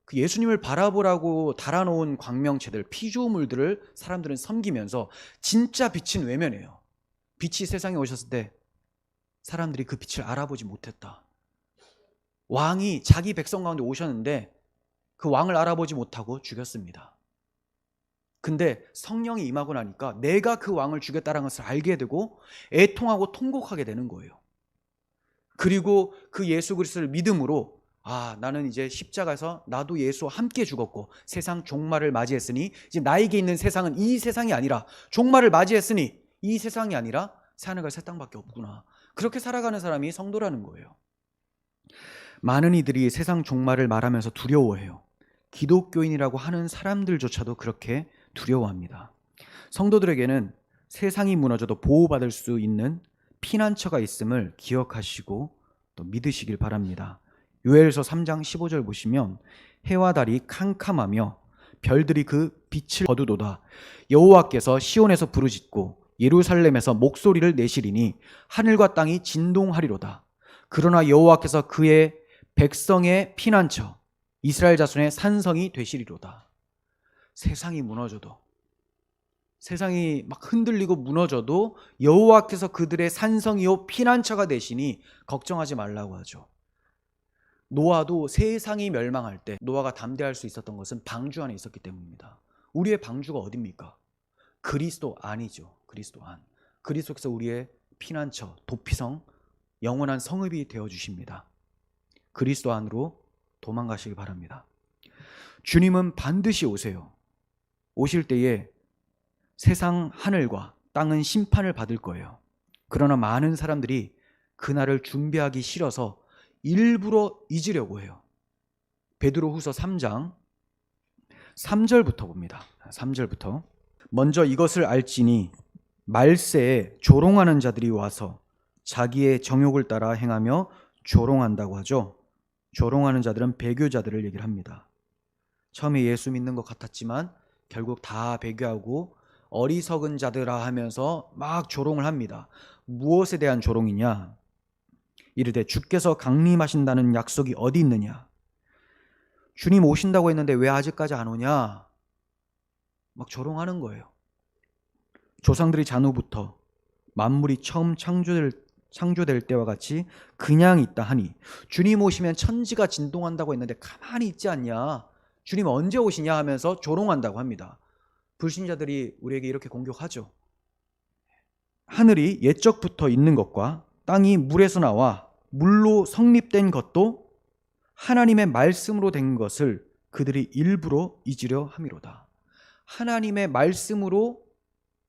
그 예수님을 바라보라고 달아놓은 광명체들, 피조물들을 사람들은 섬기면서 진짜 빛은 외면해요. 빛이 세상에 오셨을 때 사람들이 그 빛을 알아보지 못했다. 왕이 자기 백성 가운데 오셨는데 그 왕을 알아보지 못하고 죽였습니다. 근데 성령이 임하고 나니까 내가 그 왕을 죽였다는 것을 알게 되고 애통하고 통곡하게 되는 거예요. 그리고 그 예수 그리스도를 믿음으로 나는 이제 십자가에서 나도 예수와 함께 죽었고 세상 종말을 맞이했으니 이제 나에게 있는 세상은 이 세상이 아니라 종말을 맞이했으니 이 세상이 아니라 새하늘과 새 땅밖에 없구나. 그렇게 살아가는 사람이 성도라는 거예요. 많은 이들이 세상 종말을 말하면서 두려워해요. 기독교인이라고 하는 사람들조차도 그렇게 두려워합니다. 성도들에게는 세상이 무너져도 보호받을 수 있는 피난처가 있음을 기억하시고 또 믿으시길 바랍니다. 요엘서 3장 15절 보시면 해와 달이 캄캄하며 별들이 그 빛을 거두도다. 여호와께서 시온에서 부르짖고 예루살렘에서 목소리를 내시리니 하늘과 땅이 진동하리로다. 그러나 여호와께서 그의 백성의 피난처 이스라엘 자손의 산성이 되시리로다. 세상이 무너져도, 세상이 막 흔들리고 무너져도 여호와께서 그들의 산성이요 피난처가 되시니 걱정하지 말라고 하죠. 노아도 세상이 멸망할 때 노아가 담대할 수 있었던 것은 방주 안에 있었기 때문입니다. 우리의 방주가 어디입니까? 그리스도 안이죠. 그리스도 안. 그리스도께서 우리의 피난처, 도피성, 영원한 성읍이 되어주십니다. 그리스도 안으로 도망가시기 바랍니다. 주님은 반드시 오세요. 오실 때에 세상 하늘과 땅은 심판을 받을 거예요. 그러나 많은 사람들이 그날을 준비하기 싫어서 일부러 잊으려고 해요. 베드로후서 3장 3절부터 봅니다. 3절부터 먼저 이것을 알지니 말세에 조롱하는 자들이 와서 자기의 정욕을 따라 행하며 조롱한다고 하죠. 조롱하는 자들은 배교자들을 얘기를 합니다. 처음에 예수 믿는 것 같았지만 결국 다 배교하고 어리석은 자들아 하면서 막 조롱을 합니다. 무엇에 대한 조롱이냐? 이르되 주께서 강림하신다는 약속이 어디 있느냐? 주님 오신다고 했는데 왜 아직까지 안 오냐? 막 조롱하는 거예요. 조상들이 잔후부터 만물이 처음 창조될 때와 같이 그냥 있다 하니 주님 오시면 천지가 진동한다고 했는데 가만히 있지 않냐? 주님 언제 오시냐 하면서 조롱한다고 합니다. 불신자들이 우리에게 이렇게 공격하죠. 하늘이 옛적부터 있는 것과 땅이 물에서 나와 물로 성립된 것도 하나님의 말씀으로 된 것을 그들이 일부러 잊으려 함이로다. 하나님의 말씀으로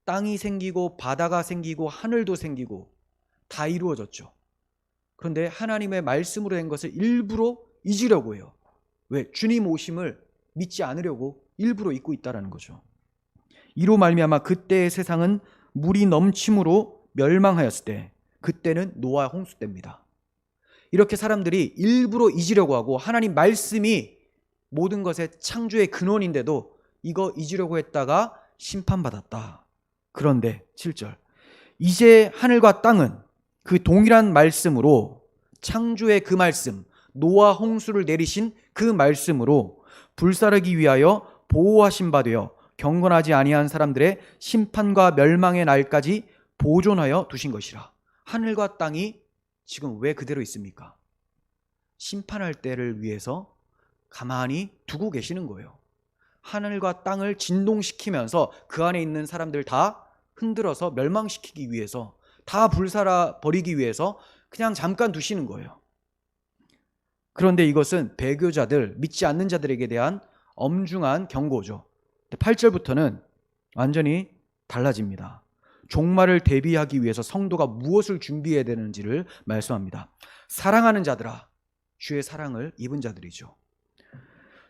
땅이 생기고 바다가 생기고 하늘도 생기고 다 이루어졌죠. 그런데 하나님의 말씀으로 된 것을 일부러 잊으려고 해요. 왜? 주님 오심을 믿지 않으려고 일부러 잊고 있다는 거죠. 이로 말미암아 그때의 세상은 물이 넘침으로 멸망하였을 때, 그때는 노아 홍수 때입니다. 이렇게 사람들이 일부러 잊으려고 하고 하나님 말씀이 모든 것의 창조의 근원인데도 이거 잊으려고 했다가 심판받았다. 그런데 7절 이제 하늘과 땅은 그 동일한 말씀으로 창조의 그 말씀, 노아 홍수를 내리신 그 말씀으로 불사르기 위하여 보호하신 바 되어 경건하지 아니한 사람들의 심판과 멸망의 날까지 보존하여 두신 것이라. 하늘과 땅이 지금 왜 그대로 있습니까? 심판할 때를 위해서 가만히 두고 계시는 거예요. 하늘과 땅을 진동시키면서 그 안에 있는 사람들 다 흔들어서 멸망시키기 위해서, 다 불살아 버리기 위해서 그냥 잠깐 두시는 거예요. 그런데 이것은 배교자들, 믿지 않는 자들에게 대한 엄중한 경고죠. 8절부터는 완전히 달라집니다. 종말을 대비하기 위해서 성도가 무엇을 준비해야 되는지를 말씀합니다. 사랑하는 자들아, 주의 사랑을 입은 자들이죠.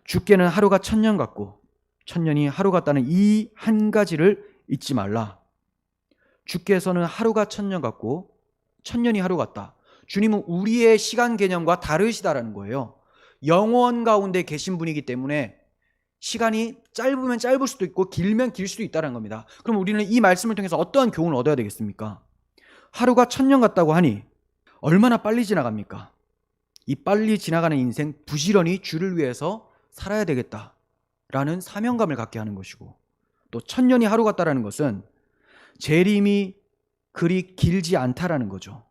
주께는 하루가 1000년 같고 1000년이 하루 같다는 이 한 가지를 잊지 말라. 주께서는 하루가 1000년 같고 1000년이 하루 같다. 주님은 우리의 시간 개념과 다르시다라는 거예요. 영원 가운데 계신 분이기 때문에 시간이 짧으면 짧을 수도 있고 길면 길 수도 있다는 겁니다. 그럼 우리는 이 말씀을 통해서 어떠한 교훈을 얻어야 되겠습니까? 하루가 1000년 같다고 하니 얼마나 빨리 지나갑니까? 이 빨리 지나가는 인생 부지런히 주를 위해서 살아야 되겠다라는 사명감을 갖게 하는 것이고, 또 1000년이 하루 같다라는 것은 재림이 그리 길지 않다라는 거죠.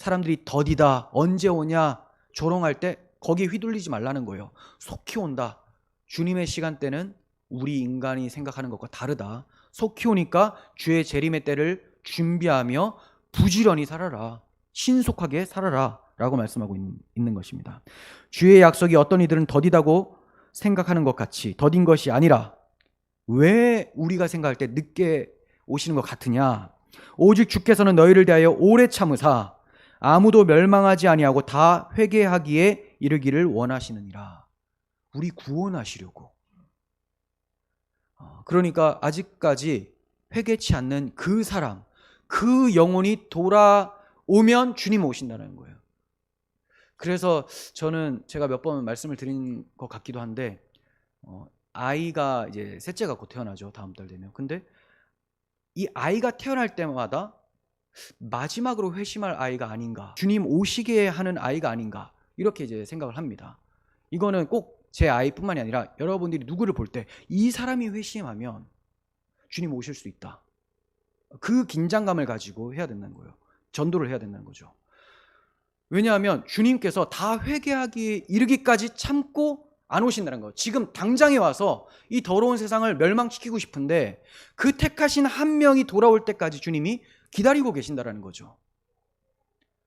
사람들이 더디다, 언제 오냐 조롱할 때 거기에 휘둘리지 말라는 거예요. 속히 온다. 주님의 시간대는 우리 인간이 생각하는 것과 다르다. 속히 오니까 주의 재림의 때를 준비하며 부지런히 살아라. 신속하게 살아라 라고 말씀하고 있는 것입니다. 주의 약속이 어떤 이들은 더디다고 생각하는 것 같이 더딘 것이 아니라, 왜 우리가 생각할 때 늦게 오시는 것 같으냐? 오직 주께서는 너희를 대하여 오래 참으사 아무도 멸망하지 아니하고 다 회개하기에 이르기를 원하시느니라. 우리 구원하시려고. 그러니까 아직까지 회개치 않는 그 사람, 그 영혼이 돌아오면 주님 오신다는 거예요. 그래서 저는 제가 몇 번 말씀을 드린 것 같기도 한데, 아이가 이제 셋째가 곧 태어나죠. 다음 달 되면. 근데 이 아이가 태어날 때마다 마지막으로 회심할 아이가 아닌가, 주님 오시게 하는 아이가 아닌가, 이렇게 이제 생각을 합니다. 이거는 꼭 제 아이뿐만이 아니라 여러분들이 누구를 볼 때 이 사람이 회심하면 주님 오실 수 있다, 그 긴장감을 가지고 해야 된다는 거예요. 전도를 해야 된다는 거죠. 왜냐하면 주님께서 다 회개하기 이르기까지 참고 안 오신다는 거예요. 지금 당장에 와서 이 더러운 세상을 멸망시키고 싶은데 그 택하신 한 명이 돌아올 때까지 주님이 기다리고 계신다는 거죠.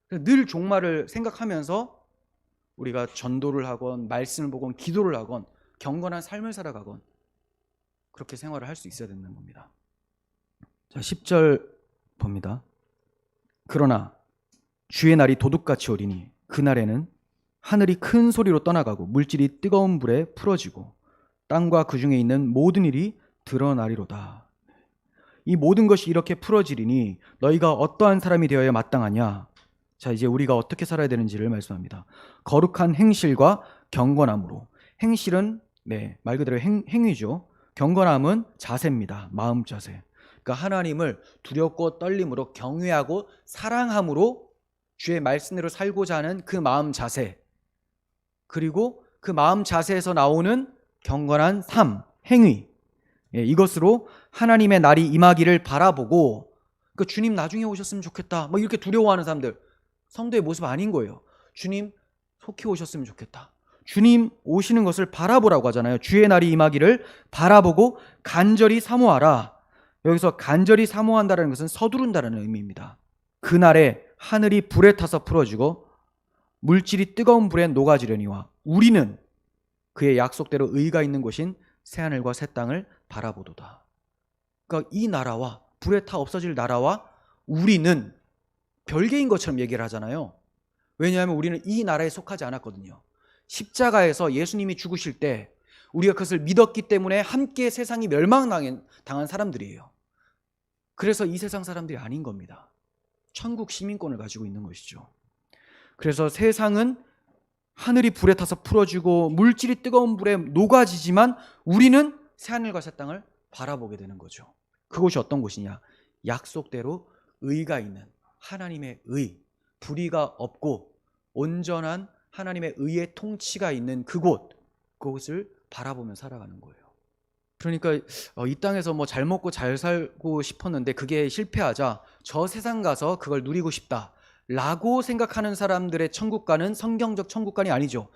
늘 종말을 생각하면서 우리가 전도를 하건 말씀을 보건 기도를 하건 경건한 삶을 살아가건 그렇게 생활을 할 수 있어야 된다는 겁니다. 자, 10절 봅니다. 그러나 주의 날이 도둑같이 오리니 그날에는 하늘이 큰 소리로 떠나가고 물질이 뜨거운 불에 풀어지고 땅과 그 중에 있는 모든 일이 드러나리로다. 이 모든 것이 이렇게 풀어지리니 너희가 어떠한 사람이 되어야 마땅하냐? 자, 이제 우리가 어떻게 살아야 되는지를 말씀합니다. 거룩한 행실과 경건함으로. 행실은 말 그대로 행위죠. 경건함은 자세입니다. 마음 자세. 그러니까 하나님을 두렵고 떨림으로 경외하고 사랑함으로 주의 말씀대로 살고자 하는 그 마음 자세, 그리고 그 마음 자세에서 나오는 경건한 삶, 행위, 이것으로 하나님의 날이 임하기를 바라보고, 그러니까 주님 나중에 오셨으면 좋겠다 뭐 이렇게 두려워하는 사람들, 성도의 모습 아닌 거예요. 주님 속히 오셨으면 좋겠다, 주님 오시는 것을 바라보라고 하잖아요. 주의 날이 임하기를 바라보고 간절히 사모하라. 여기서 간절히 사모한다는 것은 서두른다는 의미입니다. 그날에 하늘이 불에 타서 풀어지고 물질이 뜨거운 불에 녹아지려니와 우리는 그의 약속대로 의가 있는 곳인 새하늘과 새 땅을 바라보도다. 그러니까 이 나라와 불에 타 없어질 나라와 우리는 별개인 것처럼 얘기를 하잖아요. 왜냐하면 우리는 이 나라에 속하지 않았거든요. 십자가에서 예수님이 죽으실 때 우리가 그것을 믿었기 때문에 함께 세상이 멸망당한 사람들이에요. 그래서 이 세상 사람들이 아닌 겁니다. 천국 시민권을 가지고 있는 것이죠. 그래서 세상은 하늘이 불에 타서 풀어지고 물질이 뜨거운 불에 녹아지지만 우리는 새하늘과 새 땅을 바라보게 되는 거죠. 그곳이 어떤 곳이냐? 약속대로 의가 있는 하나님의 의, 불의가 없고 온전한 하나님의 의의 통치가 있는 그곳을 바라보며 살아가는 거예요. 그러니까 이 땅에서 뭐 잘 먹고 잘 살고 싶었는데 그게 실패하자 저 세상 가서 그걸 누리고 싶다 라고 생각하는 사람들의 천국관은 성경적 천국관이 아니죠.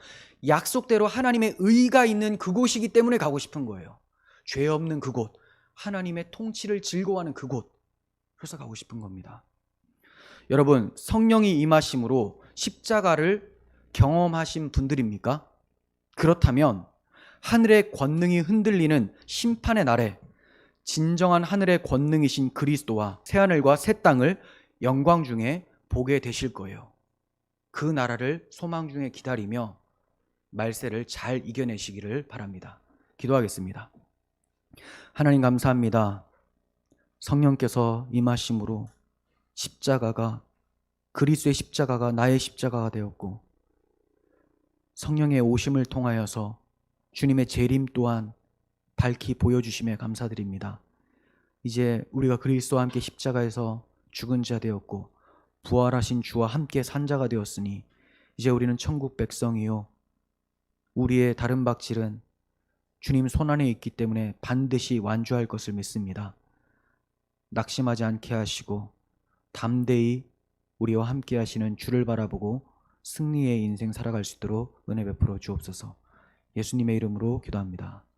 약속대로 하나님의 의가 있는 그곳이기 때문에 가고 싶은 거예요. 죄 없는 그곳, 하나님의 통치를 즐거워하는 그곳, 그래서 가고 싶은 겁니다. 여러분, 성령이 임하심으로 십자가를 경험하신 분들입니까? 그렇다면 하늘의 권능이 흔들리는 심판의 날에 진정한 하늘의 권능이신 그리스도와 새하늘과 새 땅을 영광 중에 보게 되실 거예요. 그 나라를 소망 중에 기다리며 말세를 잘 이겨내시기를 바랍니다. 기도하겠습니다. 하나님 감사합니다. 성령께서 임하심으로 십자가가, 그리스도의 십자가가 나의 십자가가 되었고 성령의 오심을 통하여서 주님의 재림 또한 밝히 보여주심에 감사드립니다. 이제 우리가 그리스도와 함께 십자가에서 죽은 자 되었고 부활하신 주와 함께 산 자가 되었으니 이제 우리는 천국 백성이요, 우리의 다른 박질은 주님 손안에 있기 때문에 반드시 완주할 것을 믿습니다. 낙심하지 않게 하시고 담대히 우리와 함께 하시는 주를 바라보고 승리의 인생 살아갈 수 있도록 은혜 베풀어 주옵소서. 예수님의 이름으로 기도합니다.